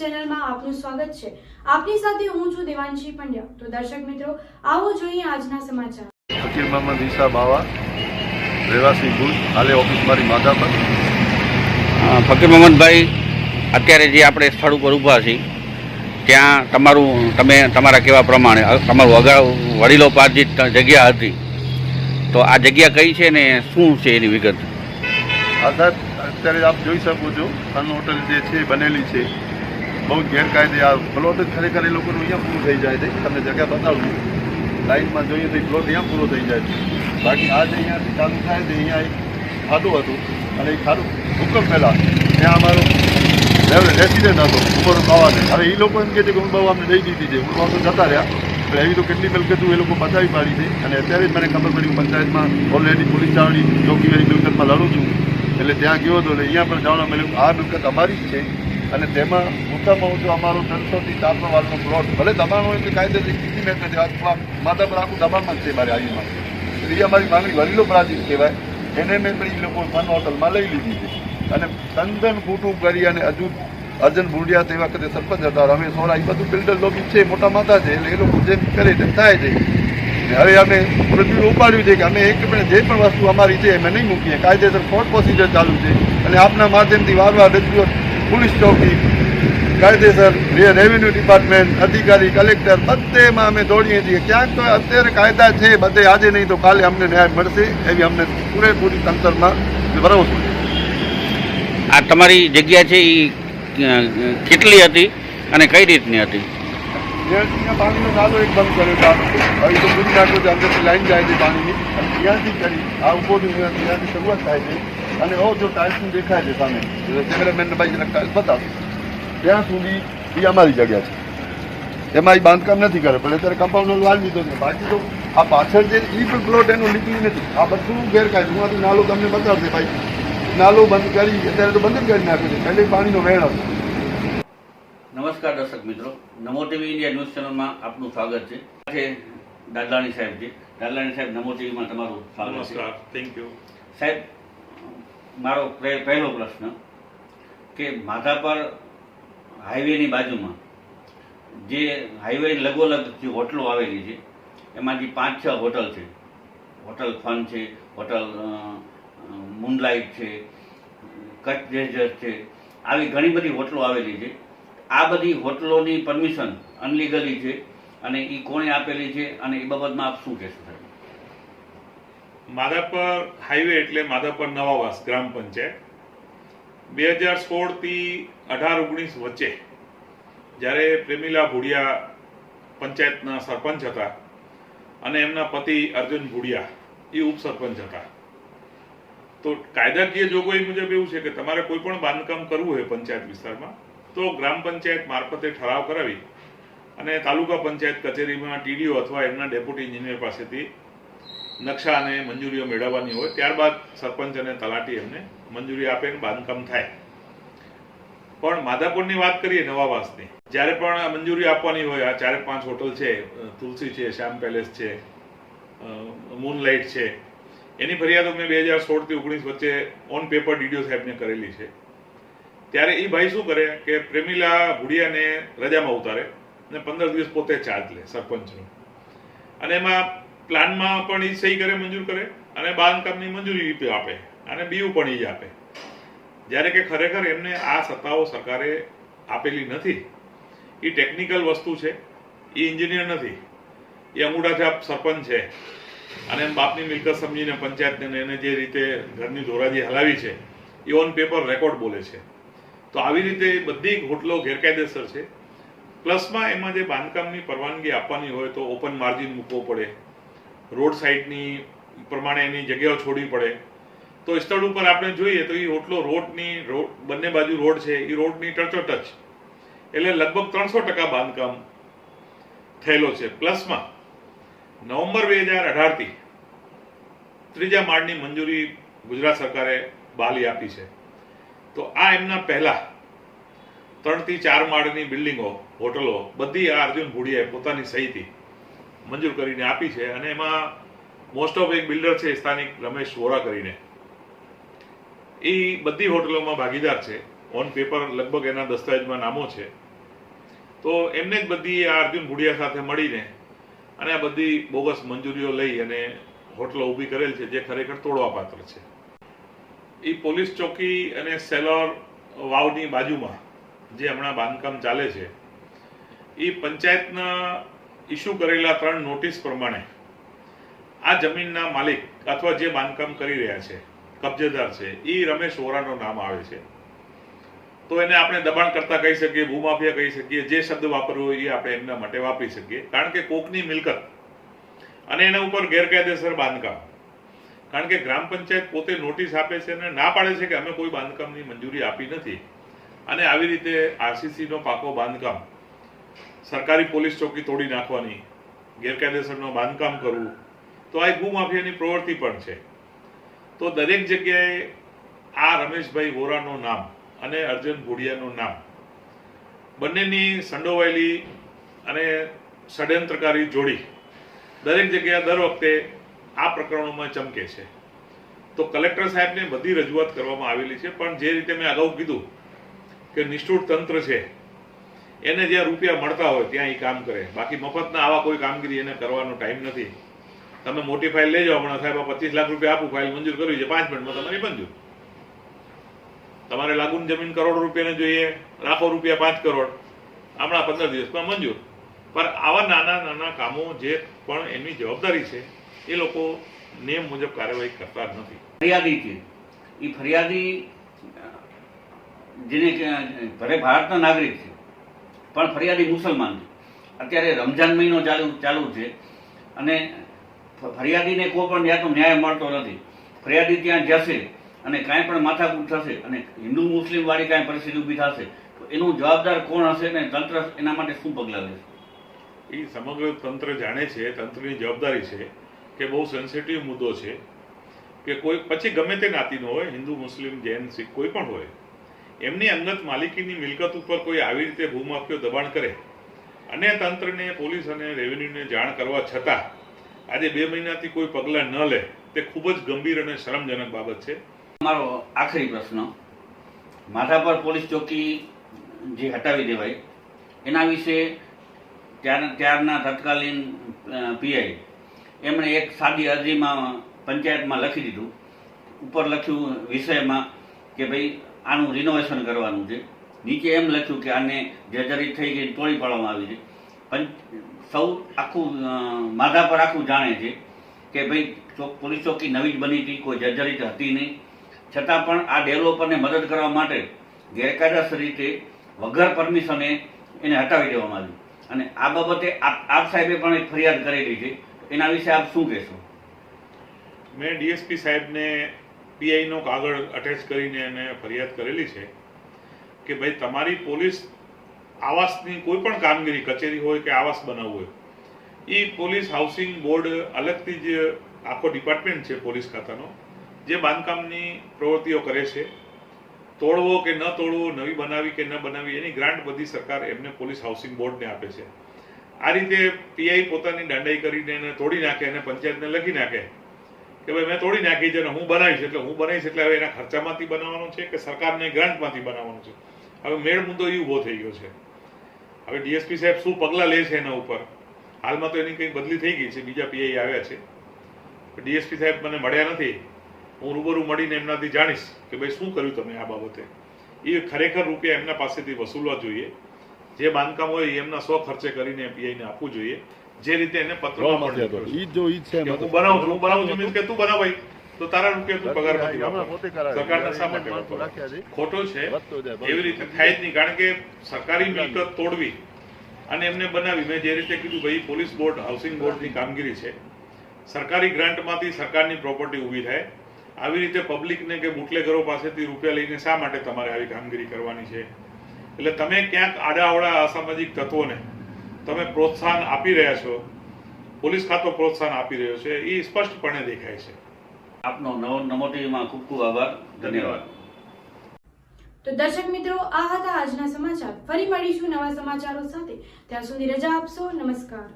ચેનલમાં આપનું સ્વાગત છે। આપની સાથે હું છું દેવાંશી પંડ્યા। તો દર્શક મિત્રો, આવો જોઈએ આજના સમાચાર। ફકીર મોહમ્મદ ઈસા બાવા, રહેવાસી ભુજ, હાલે ઓફિસ મારી માધા પર। ફકીર મોહમ્મદભાઈ, અત્યારે જે આપણે સ્થળ ઉપર ઊભા છીએ ત્યાં તમે તમારા કહેવા પ્રમાણે તમારું અગાઉ વડીલોપાર્જિત જગ્યા હતી, તો આ જગ્યા કઈ છે ને શું છે એની વિગત? અત્યારે આપ જોઈ શકો છો, સન હોટલ જે છે બનેલી છે બહુ ગેરકાયદે। આ પ્લોટ જ ખરેખર એ લોકોનું અહીંયા પૂરું થઈ જાય છે। તમને જગ્યા બતાવું છું, લાઈનમાં જોઈએ તો પ્લોટ અહીંયા પૂરો થઈ જાય છે। બાકી આ જે અહીંયાથી ચાલુ થાય છે, અહીંયા એક ખાડું હતું અને એ ખાડું ભૂકંપ પહેલાં ત્યાં અમારો રેસિડેન્ટ હતો ઉપર બાવાને। હવે એ લોકો એમ કહે છે કે હું બાબા અમને દઈ દીધી છે, હું બાબા જતા રહ્યા, એટલે એવી તો કેટલી મિલકતું એ લોકો બચાવી પાડી છે। અને અત્યારે જ મને ખબર પડી, હું પંચાયતમાં ઓલરેડી પોલીસ ચાવડી ચોકીવાળી મિલકતમાં લડું છું, એટલે ત્યાં ગયો હતો। એટલે અહીંયા પણ જાણવા મળ્યું આ મિલકત અમારી જ છે અને તેમાં ઓછામાં ઓછો અમારો 300 થી 400 વાળનો પ્લોટ, ભલે દબાણ હોય કે કાયદેસર કીધી મેં કહે માતા પર આખું દબાણમાં જ છે મારી આયુમાં। એટલે એ અમારી માંગણી વડીલો પ્રાચીન કહેવાય, એને મેં પણ એ લોકો સન હોટલમાં લઈ લીધી છે અને તંદન ખોટું કરી અને હજુ અર્જન ભુડિયા તે વખતે સરપંચ હતા, રમેશ સોરા, એ બધું બિલ્ડર લોબી છે, મોટા માથા છે, એટલે એ લોકો જેમ કરે તેમ થાય છે। હવે અમે પૃથ્વી ઉપાડ્યું છે કે અમે એક પણ જે પણ વસ્તુ અમારી છે અમે નહીં મૂકીએ, કાયદેસર કોર્ટ પ્રોસિજર ચાલુ છે અને આપના માધ્યમથી વારવાર રજૂઆત પોલીસ ચોકી, કાયદેસર રેવન્યુ ડિપાર્ટમેન્ટ, અધિકારી, કલેક્ટર બધેમાં અમે દોડીએ છીએ। ક્યાંક તો અત્યારે કાયદા છે બધે, આજે નહીં તો કાલે અમને ન્યાય મળશે એવી અમને પૂરેપૂરી તંત્રમાં ભરોસો છે। આ તમારી જગ્યા છે એ કેટલી હતી અને કઈ રીતની હતી? ત્યાં પાણીનો નાલો એક બંધ કર્યો છે, હવે તો પૂરી નાખ્યો છે, અંદરથી લાઈન જાય છે પાણીની, અને ત્યાંથી કરી આ ઉભોની ત્યાંથી શરૂઆત થાય છે અને જો ટાઇલ્સનું દેખાય છે સામે, કેમેરામેનને ભાઈ જરાક ટાઇલ્સ બતાવો, ત્યાં સુધી એ અમારી જગ્યા છે, એમાં એ બાંધકામ નથી કરે, પણ અત્યારે કમ્પાઉન્ડર વાળ લીધો છે। બાકી તો આ પાછળ જે એ પણ પ્લોટ એનું લીકલી નથી, આ બધું ગેરકાયદે। હું નાલો તમને બતાવશે ભાઈ, નાલો બંધ કરી અત્યારે તો બંધ જ કરી નાખ્યો છે, પહેલે પાણીનો વહેણ હતો। નમસ્કાર દર્શક મિત્રો, નમો ટીવી ઇન્ડિયા ન્યૂઝ ચેનલમાં આપનું સ્વાગત છે। દાદલાણી સાહેબ છે, દાદલાણી સાહેબ નમો ટીવીમાં તમારું સ્વાગત છે। નમસ્કાર, થેન્ક યુ સાહેબ, મારો પહેલો પ્રશ્ન કે માધાપર હાઈવેની બાજુમાં જે હાઈવે લગોલગ જે હોટલો આવેલી છે એમાં જે 5-6 હોટલ છે, હોટલ ફન છે, હોટલ મૂનલાઇટ છે, કચ્છ ડેઝર્ટ છે, આવી ઘણી બધી હોટલો આવેલી છે। આ બધી હોટલોની પરમિશન અનલીગલી છે અને એ કોણે આપેલી છે અને એ બાબતમાં આપ શું કહેશો સાહેબ? માધાપર હાઈવે એટલે માધાપર નવાવાસ ગ્રામ પંચાયત 2016 થી 18-19 વચ્ચે જ્યારે પ્રેમીલા ભુડિયા પંચાયતના સરપંચ હતા અને એમના પતિ અર્જુન ભુડિયા એ ઉપસરપંચ હતા, તો કાયદાકીય જોગવાઈ મુજબ એવું છે કે તમારે કોઈ પણ બાંધકામ કરવું હોય પંચાયત વિસ્તારમાં તો ગ્રામ પંચાયત મારફતે ઠરાવ કરાવી અને તાલુકા પંચાયત કચેરીમાં ટીડીઓ અથવા એમના ડેપ્યુટી એન્જિનિયર પાસેથી નકશા અને મંજૂરીઓ મેળવવાની હોય, ત્યારબાદ સરપંચ અને તલાટી એમને મંજૂરી આપે અને બાંધકામ થાય। પણ માધાપુરની વાત કરીએ નવાવાસની, જ્યારે પણ મંજૂરી આપવાની હોય, આ 4-5 હોટલ છે, તુલસી છે, શ્યામ પેલેસ છે, મૂનલાઇટ છે, એની ફરિયાદો મેં 2016 થી 19 વચ્ચે ઓન પેપર ડીડીઓ સાહેબને કરેલી છે। ત્યારે એ ભાઈ શું કરે કે પ્રેમીલા ભુડિયાને રજામાં ઉતારે અને 15 દિવસ પોતે ચાર્જ લે સરપંચનું, અને એમાં પ્લાનમાં પણ એ સહી કરે, મંજૂર કરે અને બાંધકામની મંજૂરી આપે અને બીયું પણ એ જ આપે, જ્યારે કે ખરેખર એમને આ સત્તાઓ સરકારે આપેલી નથી। એ ટેકનિકલ વસ્તુ છે, એ એન્જિનિયર નથી, એ અંગૂઠાછાપ સરપંચ છે અને એમ બાપની મિલકત સમજીને પંચાયતને એને જે રીતે ઘરની ધોરાજી હલાવી છે એ ઓન પેપર રેકોર્ડ બોલે છે। તો આવી રીતે બધી હોટલો ગેરકાયદેસર છે, પ્લસમાં એમાં જે બાંધકામની પરવાનગી આપવાની હોય તો ઓપન માર્જિન મૂકવો પડે, રોડ સાઈડની પ્રમાણે એની જગ્યાઓ છોડવી પડે। તો સ્થળ ઉપર આપણે જોઈએ તો એ હોટલો રોડની બંને બાજુ રોડ છે, એ રોડની ટચ, એટલે લગભગ 300% બાંધકામ થયેલો છે। પ્લસમાં નવેમ્બર 2018 થી 3જા માળની મંજૂરી ગુજરાત સરકારે બહાલી આપી છે, તો આ એમના પહેલા 3 થી 4 માળની બિલ્ડિંગો, હોટલો બધી આ અર્જુન ભુડિયાએ પોતાની સહીથી મંજૂર કરીને આપી છે। અને એમાં મોસ્ટ ઓફ એક બિલ્ડર છે સ્થાનિક રમેશ સોરા કરીને, એ બધી હોટલોમાં ભાગીદાર છે, ઓન પેપર લગભગ એના દસ્તાવેજમાં નામો છે। તો એમને જ બધી આ અર્જુન ભુડિયા સાથે મળીને અને આ બધી બોગસ મંજૂરીઓ લઈ અને હોટલો ઊભી કરેલ છે, જે ખરેખર તોડવા પાત્ર છે. એ પોલીસ ચોકી અને સેલોર વાવની બાજુમાં જે હમણાં બાંધકામ ચાલે છે, એ પંચાયતના ઇસ્યુ કરેલા 3 નોટિસ પ્રમાણે આ જમીનના માલિક અથવા જે બાંધકામ કરી રહ્યા છે, કબજેદાર છે, એ રમેશ વોરાનું નામ આવે છે. તો એને આપણે દબાણ કરતા કહી શકીએ, ભૂમાફિયા કહી શકીએ, જે શબ્દ વાપરવો એ આપણે એમના માટે વાપરી શકીએ. કારણ કે કોકની મિલકત અને એના ઉપર ગેરકાયદેસર બાંધકામ, કારણ કે ગ્રામ પંચાયત પોતે નોટિસ આપે છે અને ના પાડે છે કે અમે કોઈ બાંધકામની મંજૂરી આપી નથી, અને આવી રીતે આરસીસીનો પાકો બાંધકામ, સરકારી પોલીસ ચોકી તોડી નાખવાની, ગેરકાયદેસરનો બાંધકામ કરવું, તો આ ભૂમાફિયાની પ્રવૃત્તિ પણ છે. તો દરેક જગ્યાએ આ રમેશભાઈ વોરાનું નામ અને અર્જુન ભુડિયાનું નામ બંનેની સંડોવાયેલી અને ષડયંત્રકારી જોડી દરેક જગ્યાએ દર વખતે આ પ્રકરણોમાં ચમકે છે. તો કલેક્ટર સાહેબને બધી રજૂઆત કરવામાં આવેલી છે, પણ જે રીતે મેં અગાઉ કીધું કે નિષ્ઠુર તંત્ર છે, એને જ્યાં રૂપિયા મળતા હોય ત્યાં એ કામ કરે, બાકી મફતના આવા કોઈ કામગીરી એને કરવાનો ટાઈમ નથી. તમે મોટી ફાઇલ લઈ જાઓ, હમણાં સાહેબ 25 લાખ રૂપિયા આપું, ફાઇલ મંજૂર કરવી છે, 5 મિનિટમાં તમારી મંજૂર. તમારે લાગુની જમીન કરોડ રૂપિયાને જોઈએ, લાખો રૂપિયા 5 કરોડ, હમણાં 15 દિવસમાં મંજૂર. પણ આવા નાના નાના કામો જે પણ એમની જવાબદારી છે, એ લોકો નિયમ મુજબ કાર્યવાહી કરતા નથી. ફરિયાદી છે, એ ફરિયાદી જેને ભલે ભારતના નાગરિક છે, પણ ફરિયાદી મુસલમાન છે. અત્યારે રમજાન મહિનો ચાલુ છે અને ફરિયાદીને કોઈ પણ જાતનો ન્યાય મળતો નથી. ફરિયાદી ત્યાં જશે અને કાંઈ પણ માથાકૂટ થશે અને હિન્દુ મુસ્લિમ વાળી કાંઈ પરિસ્થિતિ ઊભી થશે, તો એનું જવાબદાર કોણ હશે ને તંત્ર એના માટે શું પગલાં લેશે? એ સમગ્ર તંત્ર જાણે છે, તંત્રની જવાબદારી છે કે બહુ સેન્સિટિવ મુદ્દો છે, કે કોઈ પછી ગમે તે જ્ઞાતિનો હોય, હિન્દુ મુસ્લિમ જૈન શીખ કોઈ પણ હોય, એમની અંગત માલિકીની મિલકત ઉપર કોઈ આવી રીતે ભૂમાફિયો દબાણ કરે અને તંત્રને, પોલીસ અને રેવન્યુને જાણ કરવા છતાં આજે 2 મહિનાથી કોઈ પગલાં ન લે, તે ખૂબ જ ગંભીર અને શરમજનક બાબત છે. મારો આખરી પ્રશ્ન, માધાપર પોલીસ ચોકી જે હટાવી દેવાય એના વિશે ત્યારના તત્કાલીન પીઆઈ એમણે એક સાદી અરજીમાં પંચાયતમાં લખી દીધું. ઉપર લખ્યું વિષયમાં કે ભાઈ આનું રિનોવેશન કરવાનું છે, નીચે એમ લખ્યું કે આને જર્જરિત થઈ ગઈ, તોડી પાડવામાં આવી છે. સૌ આખું માધાપર આખું જાણે છે કે ભાઈ પોલીસ ચોકી નવી જ બની હતી, કોઈ જર્જરિત હતી નહીં, છતાં પણ આ ડેવલપરને મદદ કરવા માટે ગેરકાયદેસર રીતે વગર પરમિશને એને હટાવી દેવામાં આવ્યું. અને આ બાબતે આપ સાહેબે પણ એક ફરિયાદ કરેલી છે, એના વિશે આપ શું કહેશો? મેં ડીએસપી સાહેબને પીઆઈનો કાગળ અટેચ કરીને એને ફરિયાદ કરેલી છે કે ભાઈ તમારી પોલીસ આવાસની કોઈ પણ કામગીરી, કચેરી હોય કે આવાસ બનાવવું હોય, એ પોલીસ હાઉસિંગ બોર્ડ અલગથી જ આખો ડિપાર્ટમેન્ટ છે પોલીસ ખાતાનો, જે બાંધકામની પ્રવૃત્તિઓ કરે છે, તોડવો કે ન તોડવો, નવી બનાવી કે ન બનાવી, એની ગ્રાન્ટ બધી સરકાર એમને પોલીસ હાઉસિંગ બોર્ડને આપે છે. આ રીતે પીઆઈ પોતાની દાંડાઈ કરીને એને તોડી નાખે અને પંચાયતને લખી નાખે કે ભાઈ મેં તોડી નાખી છે ને હું બનાવીશ એટલે હવે એના ખર્ચામાંથી બનાવવાનો છે કે સરકારને ગ્રાન્ટમાંથી બનાવવાનું છે. હવે મેળ મુદ્દો એ ઊભો થઈ ગયો છે. હવે ડીએસપી સાહેબ શું પગલાં લે છે એના ઉપર, હાલમાં તો એની કંઈક બદલી થઈ ગઈ છે, બીજા પીઆઈ આવ્યા છે. ડીએસપી સાહેબ મને મળ્યા નથી, હું રૂબરૂ મળીને એમનાથી જાણીશ કે ભાઈ શું કર્યું તમે આ બાબતે. એ ખરેખર રૂપિયા એમના પાસેથી વસૂલવા જોઈએ, જે બાંધકામ હોય એમના સ્વ ખર્ચે કરીને પીઆઈને આપવું જોઈએ, જે રીતે એને પત્રમાં હું બનાવું છું મીન્સ કે તું બનાવ ભાઈ, તો તારા રૂપિયા તું પગારમાંથી વાપર. સરકારના શા માટે વાપરવા? ખોટો છે, એવી રીતે થાય જ નહીં. કારણ કે સરકારી મિલકત તોડવી અને એમને બનાવી, મેં જે રીતે કીધું ભાઈ પોલીસ બોર્ડ, હાઉસિંગ બોર્ડની કામગીરી છે, સરકારી ગ્રાન્ટમાંથી સરકારની પ્રોપર્ટી ઊભી થાય. આવી રીતે પબ્લિકને કે બુટલેગરો પાસેથી રૂપિયા લઈને શા માટે તમારે આવી કામગીરી કરવાની છે? એટલે તમે ક્યાંક આડાઅવળા અસામાજિક તત્વોને તમે પ્રોત્સાહન આપી રહ્યા છો, પોલીસ ખાતો પ્રોત્સાહન આપી રહ્યો છે, એ સ્પષ્ટપણે દેખાય છે. આપનો નમો ટીવીમાં ખૂબ ખૂબ આભાર, ધન્યવાદ. તો દર્શક મિત્રો, આ હતા આજના સમાચાર. ફરી મળીશું નવા સમાચારો સાથે. ત્યાં સુધી રજા આપશો. નમસ્કાર.